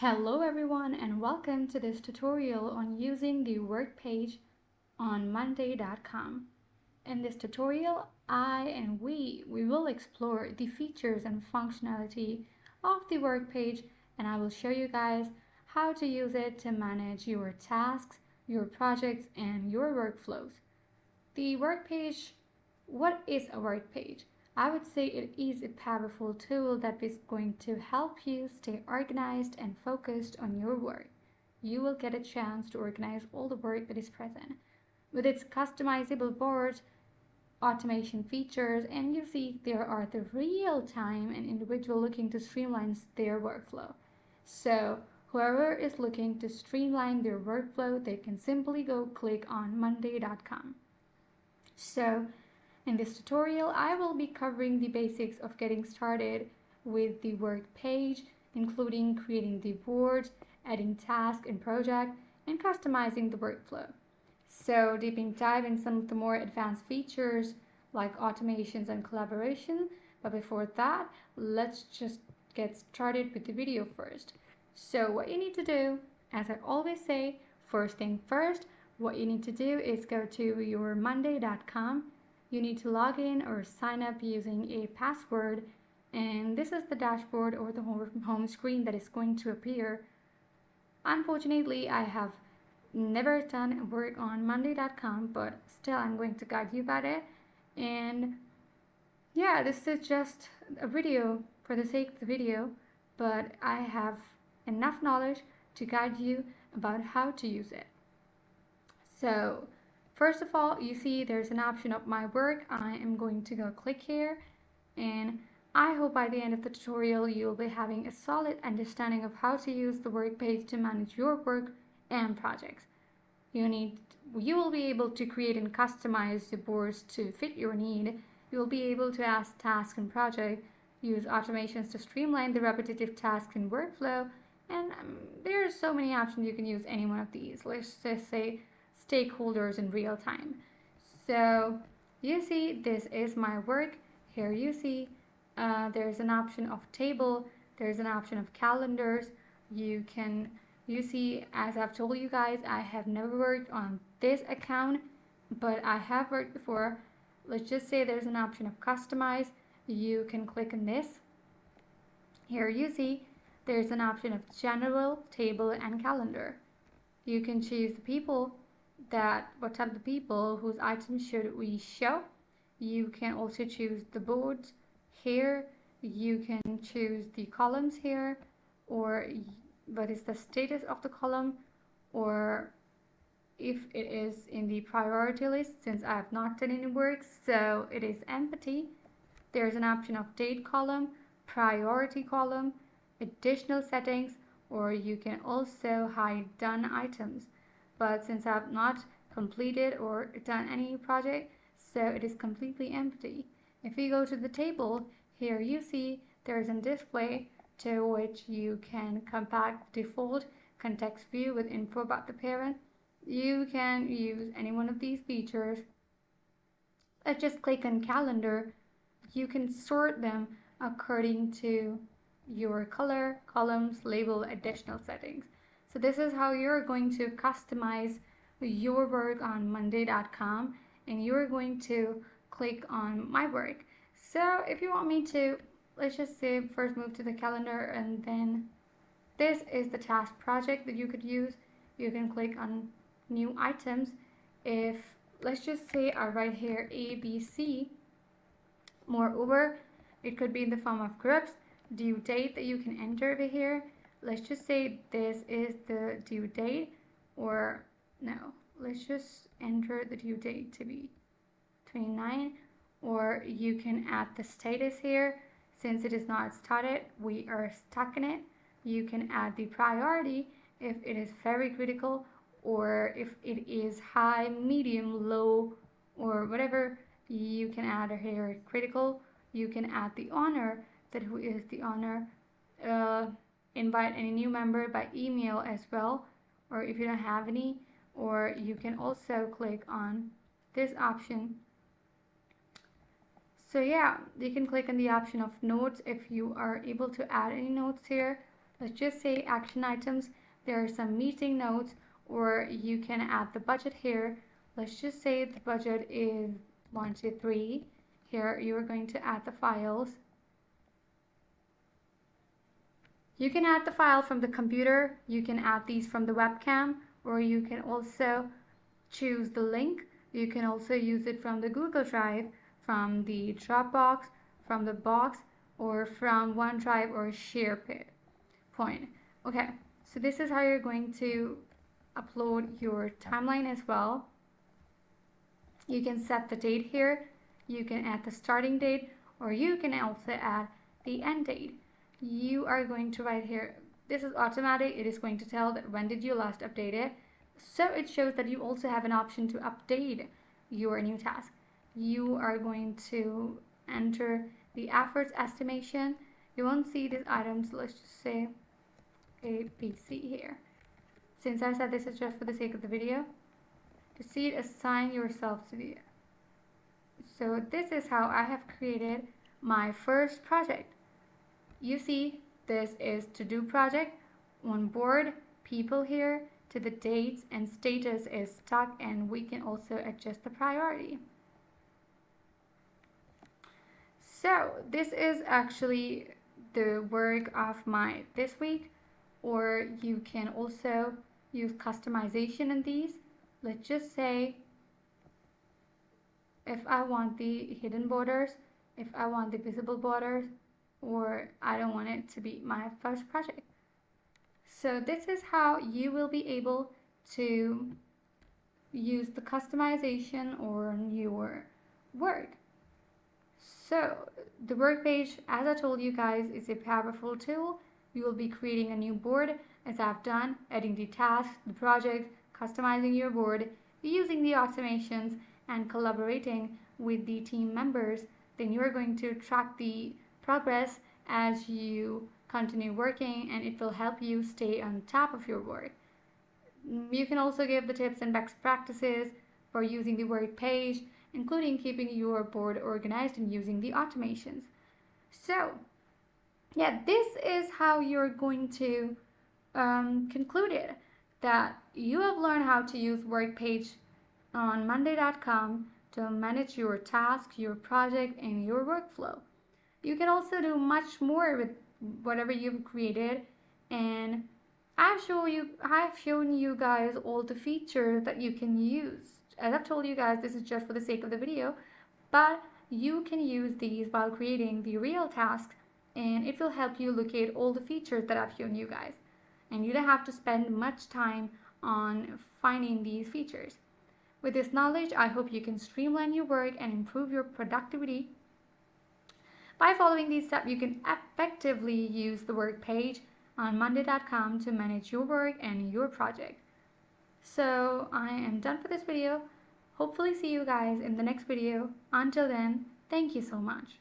Hello everyone and welcome to this tutorial on using the work page on monday.com. In this tutorial, I and we will explore the features and functionality of the work page, and I will show you guys how to use it to manage your tasks, your projects, and your workflows. The work page, what is a work page? I would say it is a powerful tool that is going to help you stay organized and focused on your work. You will get a chance to organize all the work that is present. With its customizable board, automation features, and you see there are the real time and individual looking to streamline their workflow. So whoever is looking to streamline their workflow, they can simply go click on monday.com. So in this tutorial, I will be covering the basics of getting started with the work page, including creating the board, adding task and project, and customizing the workflow. So deeping dive in some of the more advanced features like automations and collaboration. But before that, let's just get started with the video first. So what you need to do, as I always say, first thing first, what you need to do is go to your monday.com. You need to log in or sign up using a password, and this is the dashboard or the home screen that is going to appear. Unfortunately, I have never done work on monday.com, but still I'm going to guide you about it. And yeah, this is just a video for the sake of the video, but I have enough knowledge to guide you about how to use it. So first of all, you see there's an option of my work. I am going to go click here, and I hope by the end of the tutorial you'll be having a solid understanding of how to use the work page to manage your work and projects. You will be able to create and customize the boards to fit your need. You will be able to add tasks and project, use automations to streamline the repetitive tasks and workflow, and there are so many options. You can use any one of these. Let's just say stakeholders in real time. So you see this is my work. Here you see there's an option of table, there's an option of calendars. You see, as I've told you guys, I have never worked on this account, but I have worked before. Let's just say there's an option of customize. You can click on this. Here you see there's an option of general, table, and calendar. You can choose the people what type of people whose items should we show. You can also choose the boards here. You can choose the columns here, or what is the status of the column, or if it is in the priority list, since I have not done any work, so it is empty. There's an option of date column, priority column, additional settings, or you can also hide done items. But since I have not completed or done any project, so it is completely empty. If you go to the table, here you see there is a display to which you can compact default context view with info about the parent. You can use any one of these features. Let's just click on calendar. You can sort them according to your color, columns, label, additional settings. So this is how you're going to customize your work on monday.com, and you're going to click on my work. So if you want me to, let's just say first move to the calendar, and then this is the task project that you could use. You can click on new items. If let's just say I write here ABC, moreover it could be in the form of groups, due date that you can enter over here. Let's just say this is the due date, or no, let's just enter the due date to be 29, or you can add the status here. Since it is not started, we are stuck in it. You can add the priority if it is very critical, or if it is high, medium, low, or whatever. You can add here critical. You can add the honor, that who is the honor. Invite any new member by email as well, or if you don't have any, or you can also click on this option. So yeah, you can click on the option of notes if you are able to add any notes here. Let's just say action items. There are some meeting notes, or you can add the budget here. Let's just say the budget is 1, 2, 3. Here you are going to add the files. You can add the file from the computer, you can add these from the webcam, or you can also choose the link. You can also use it from the Google Drive, from the Dropbox, from the Box, or from OneDrive or SharePoint. Okay, so this is how you're going to upload your timeline as well. You can set the date here, you can add the starting date, or you can also add the end date. You are going to write here, this is automatic, it is going to tell that when did you last update it. So it shows that you also have an option to update your new task. You are going to enter the efforts estimation. You won't see these items, let's just say A, B, C here. Since I said this is just for the sake of the video, to see it, assign yourself to the. So this is how I have created my first project. You see, this is to-do project, on board, people here, to the dates, and status is stuck, and we can also adjust the priority. So this is actually the work of my this week, or you can also use customization in these. Let's just say if I want the hidden borders, if I want the visible borders, or I don't want it to be my first project. So this is how you will be able to use the customization on your work. So the work page, as I told you guys, is a powerful tool. You will be creating a new board, as I've done, adding the tasks, the project, customizing your board, using the automations, and collaborating with the team members. Then you are going to track the progress as you continue working, and it will help you stay on top of your work. You can also give the tips and best practices for using the work page, including keeping your board organized and using the automations. So yeah, this is how you're going to conclude it, that you have learned how to use work page on monday.com to manage your task, your project, and your workflow. You can also do much more with whatever you've created, and I've shown you guys all the features that you can use. As I've told you guys, this is just for the sake of the video, but you can use these while creating the real tasks, and it will help you locate all the features that I've shown you guys. And you don't have to spend much time on finding these features. With this knowledge, I hope you can streamline your work and improve your productivity. By following these steps, you can effectively use the work page on monday.com to manage your work and your project. So I am done for this video. Hopefully see you guys in the next video. Until then, thank you so much.